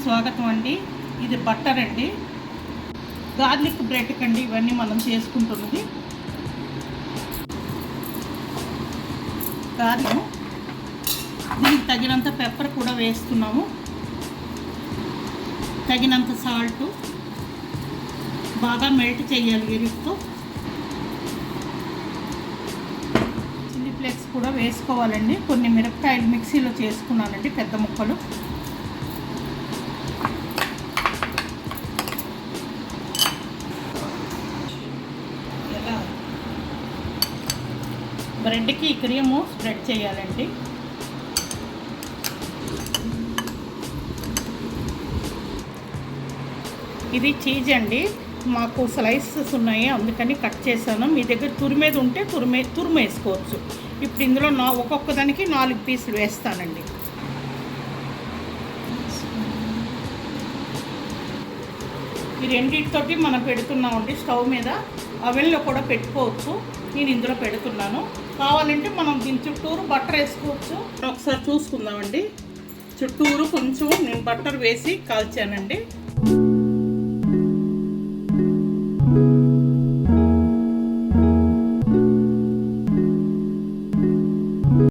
స్వాగతం అండి. ఇది బట్టర్ అండి, గార్లిక్ బ్రెడ్ కండి ఇవన్నీ మనం చేసుకుంటున్నది. గార్లిక్, దీనికి తగినంత పెప్పర్ కూడా వేస్తున్నాము, తగినంత సాల్ట్, బాగా మెల్ట్ చేయాలి ఎరుపుతో. చిల్లీ ఫ్లేక్స్ కూడా వేసుకోవాలండి. కొన్ని మిరపకాయలు మిక్సీలో చేసుకున్నానండి, పెద్ద ముక్కలు. బ్రెడ్కి క్రీము స్ప్రెడ్ చేయాలండి. ఇది చీజ్ అండి, మాకు స్లైసెస్ ఉన్నాయి అందుకని కట్ చేశాను. మీ దగ్గర తురిమేది ఉంటే తురిమేసుకోవచ్చు. ఇప్పుడు ఇందులో ఒక్కొక్క దానికి 4 పీసులు వేస్తానండి. ఈ రెండింటితోటి మనం పెడుతున్నామండి స్టవ్ మీద. అవెన్లో కూడా పెట్టుకోవచ్చు, నేను ఇందులో పెడుతున్నాను. కావాలంటే మనం దీని చుట్టూరు బట్టర్ వేసుకోవచ్చు. ఒకసారి చూసుకుందామండి. చుట్టూరు కొంచెం నేను బట్టర్ వేసి కాల్చానండి.